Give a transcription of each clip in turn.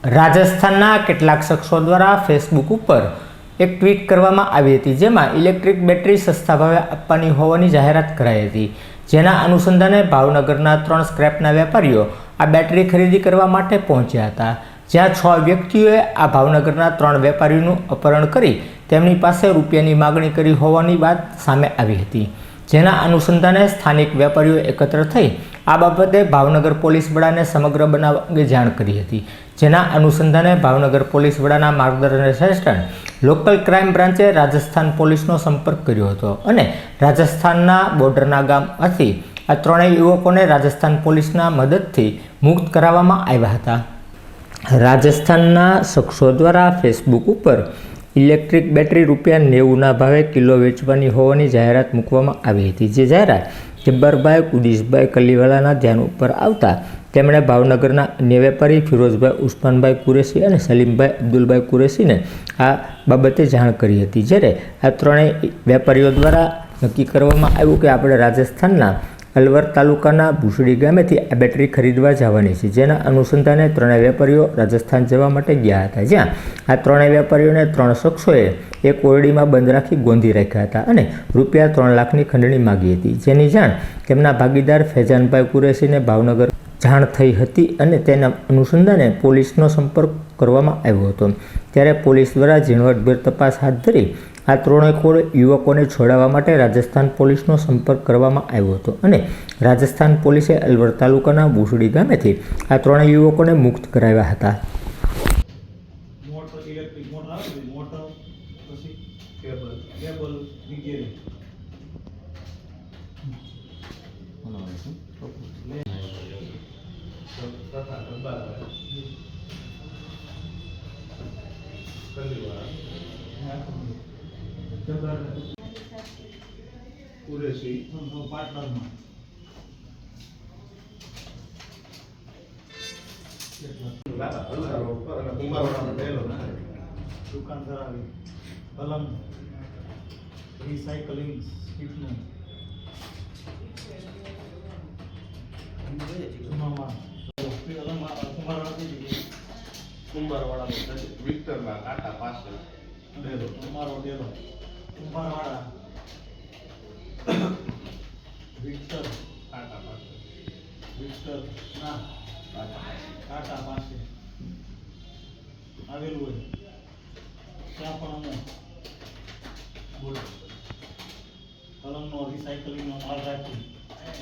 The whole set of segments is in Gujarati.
રાજસ્થાનના કેટલાક શખ્સો દ્વારા ફેસબુક ઉપર એક ટ્વીટ કરવામાં આવી હતી, જેમાં ઇલેક્ટ્રિક બેટરી સસ્તા ભાવે આપવાની હોવાની જાહેરાત કરાઈ હતી. જેના અનુસંધાને ભાવનગરના 3 સ્ક્રેપના વેપારીઓ આ બેટરી ખરીદી કરવા માટે પહોંચ્યા હતા, જ્યાં 6 વ્યક્તિઓએ આ ભાવનગરના 3 વેપારીઓનું અપહરણ કરી તેમની પાસે રૂપિયાની માગણી કરી હોવાની વાત સામે આવી હતી. જેના અનુસંધાને સ્થાનિક વેપારીઓ એકત્ર થઈ આ બાબતે ભાવનગર પોલીસ વડાને સમગ્ર બનાવ અંગે જાણ કરી હતી. જેના અનુસંધાને ભાવનગર પોલીસ વડાના માર્ગદર્શન હેઠળ લોકલ ક્રાઇમ બ્રાન્ચે રાજસ્થાન પોલીસનો સંપર્ક કર્યો હતો અને રાજસ્થાનના બોર્ડરના ગામમાંથી આ 3 યુવકોને રાજસ્થાન પોલીસના મદદથી મુક્ત કરાવવામાં આવ્યા હતા. રાજસ્થાનના શખ્સો દ્વારા ફેસબુક ઉપર ઇલેક્ટ્રિક બેટરી ₹90ના ભાવે કિલો વેચવાની હોવાની જાહેરાત મૂકવામાં આવી હતી. જે જાહેરાત જબ્બરભાઈ કુદીશભાઈ કલીવાલાના ધ્યાન ઉપર આવતા તેમણે ભાવનગરના અન્ય વેપારી ફિરોઝભાઈ ઉસ્માનભાઈ કુરેશી અને સલીમભાઈ અબ્દુલભાઈ કુરેશીને આ બાબતે જાણ કરી હતી. જ્યારે આ 3 વેપારીઓ દ્વારા નક્કી કરવામાં આવ્યું કે આપણે રાજસ્થાનના અલવર તાલુકાના ભૂસડી ગામેથી આ બેટરી ખરીદવા જવાની છે. જેના અનુસંધાને 3 વેપારીઓ રાજસ્થાન જવા માટે ગયા હતા, જ્યાં આ 3 વેપારીઓને 3 શખ્સોએ એક ઓરડીમાં બંધ રાખી ગોંધી રાખ્યા હતા અને ₹3 લાખની ખંડણી માગી હતી. જેની જાણ તેમના ભાગીદાર ફૈજાનભાઈ કુરેશીને ભાવનગર જાણ થઈ હતી અને તેના અનુસંધાને પોલીસનો સંપર્ક કરવામાં આવ્યો હતો. ત્યારે પોલીસ દ્વારા ઝીણવટભેર તપાસ હાથ ધરી આ 3 યુવકોને છોડાવવા માટે રાજસ્થાન પોલીસનો સંપર્ક કરવામાં આવ્યો હતો અને રાજસ્થાન પોલીસે અલવર તાલુકાના ભૂસડી ગામેથી આ 3 યુવકોને મુક્ત કરાવ્યા હતા. કુરેશી પાર્ટનરમાં દુકાન ધરાવી પલંગ રિસાયકલિંગ સ્કીટનું કુંભારવાળા વિક્ટરના કાંટા પાસે ડેલો અમારો ડેલો કુંભારવાળા વિક્ટર કાંટા પાસે વિક્ટર ના કાંટા પાસે આવેલું હોય ત્યાં પણ અમે બોલ કલમનો રિસાયકલિંગનો માલ રાખી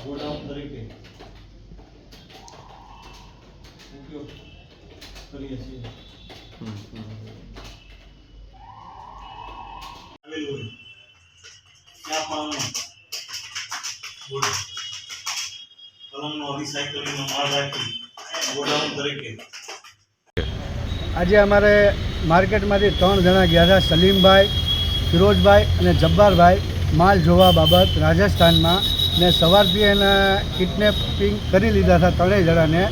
ગોડાઉન તરીકે ઉપયોગ કરીએ છીએ. આવેલું હોય ત્યાં પણ અમે બોલ કલમનો રિસાયકલિંગનો માલ રાખી ગોડાઉન તરીકે. આજે અમારે માર્કેટમાંથી 3 જણા ગયા હતા, સલીમભાઈ, ફિરોઝભાઈ અને જબ્બારભાઈ, માલ જોવા બાબત રાજસ્થાનમાં, ને સવારથી એને કિડનેપિંગ કરી લીધા હતા 3 જણાને.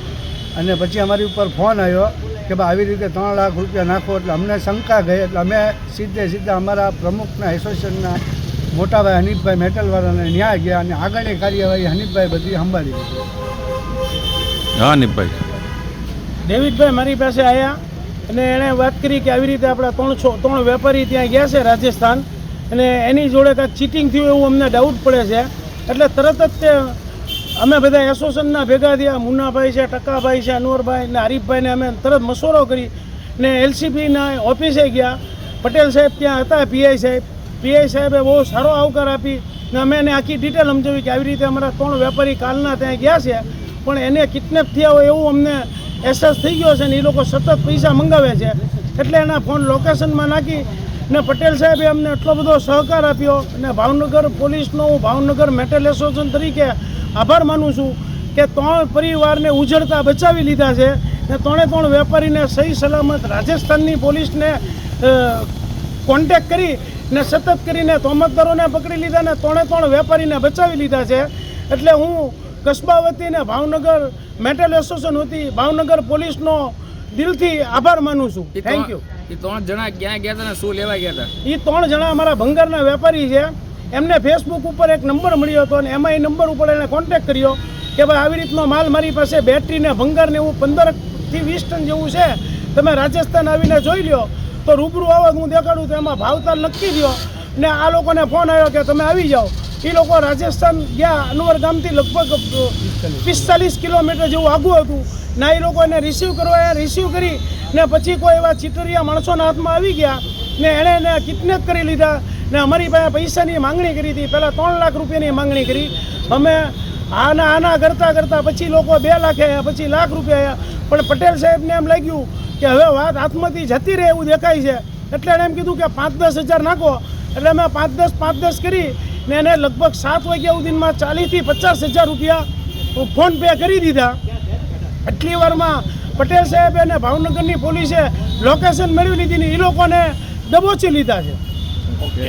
અને પછી અમારી ઉપર ફોન આવ્યો કે ભાઈ આવી રીતે 3 લાખ રૂપિયા નાખો, એટલે અમને શંકા ગઈ. એટલે અમે સીધા અમારા પ્રમુખના એસોસિએશનના મોટાભાઈ હનીફભાઈ મેટલવાળાને ન્યાય ગયા અને આગળની કાર્યવાહી હનીફભાઈ બધી સંભાળી લીધી. હા હનીફભાઈ, ડેવિડભાઈ મારી પાસે આવ્યા અને એણે વાત કરી કે આવી રીતે આપણા 3 વેપારી ત્યાં ગયા છે રાજસ્થાન, અને એની જોડે કાંઈક ચીટિંગ થયું એવું અમને ડાઉટ પડે છે. એટલે તરત જ તે અમે બધા એસોસિએશનના ભેગા થયા, મુન્નાભાઈ છે, ટકાભાઈ છે, અનવરભાઈ ને આરીફભાઈને અમે તરત મશવરો કરી ને LCPના ઓફિસે ગયા. પટેલ સાહેબ ત્યાં હતા, પીઆઈ સાહેબે બહુ સારો આવકાર આપી ને અમે એને આખી ડિટેલ સમજાવી કે આવી રીતે અમારા 3 વેપારી કાલના ત્યાં ગયા છે, પણ એને કિડનેપ થયા હોય એવું અમને અહેસાસ થઈ ગયો છે ને એ લોકો સતત પૈસા મંગાવે છે. એટલે એના ફોન લોકેશનમાં નાખી ને પટેલ સાહેબે અમને એટલો બધો સહકાર આપ્યો અને ભાવનગર પોલીસનો હું ભાવનગર મેટલ એસોસિએશન તરીકે આભાર માનું છું કે 3 પરિવારને ઉજળતા બચાવી લીધા છે ને 3 વેપારીને સહી સલામત રાજસ્થાનની પોલીસને કોન્ટેક્ટ કરી ને સતત કરીને તોમતદારોને પકડી લીધા ને 3 વેપારીને બચાવી લીધા છે. એટલે હું કસ્બા વતી ને ભાવનગર મેટલ એસોસિએશન વતી ભાવનગર પોલીસનો દિલથી આભાર માનું છું. Thank you. એ 3 જણા ક્યાં ગયા હતા ને શું લેવા ગયા હતા? એ 3 જણા અમારા ભંગારના વેપારી છે. એમને ફેસબુક ઉપર એક નંબર મળ્યો હતો અને એમાં એ નંબર ઉપર એણે કોન્ટેક્ટ કર્યો કે ભાઈ આવી રીતનો માલ મારી પાસે બેટરીને ભંગારને એવું 15 થી 20 ટન જેવું છે તમે રાજસ્થાન આવીને જોઈ લ્યો તો રૂબરૂ આવો હું દેખાડું તો એમાં ભાવતાલ નક્કી થયો ને આ લોકોને ફોન આવ્યો કે તમે આવી જાઓ. એ લોકો રાજસ્થાન ગયા અનવર ગામથી લગભગ 45 કિલોમીટર જેવું આગું હતું ને એ લોકો એને રિસીવ કરી ને પછી કોઈ એવા ચીટરિયા માણસોના હાથમાં આવી ગયા ને એણે એને કિડનેપ કરી લીધા ને અમારી પાસે પૈસાની માંગણી કરી હતી. પહેલાં 3 લાખ રૂપિયાની માંગણી કરી. અમે આના કરતાં પછી લોકો 2 લાખ આવ્યા, પછી લાખ રૂપિયા આવ્યા. પણ પટેલ સાહેબને એમ લાગ્યું કે હવે વાત હાથમાંથી જતી રહે એવું દેખાય છે એટલે એણે એમ કીધું કે 5-10 હજાર નાખો. એટલે અમે 5-10 કરી ને એને લગભગ 7 વાગ્યા સુધીમાં 40 થી 50 હજાર રૂપિયા ફોન પે કરી દીધા. એટલી વારમાં પટેલ સાહેબ અને ભાવનગરની પોલીસે લોકેશન મેળવી લીધી ને એ લોકોને દબોચી લીધા છે. ઓકે.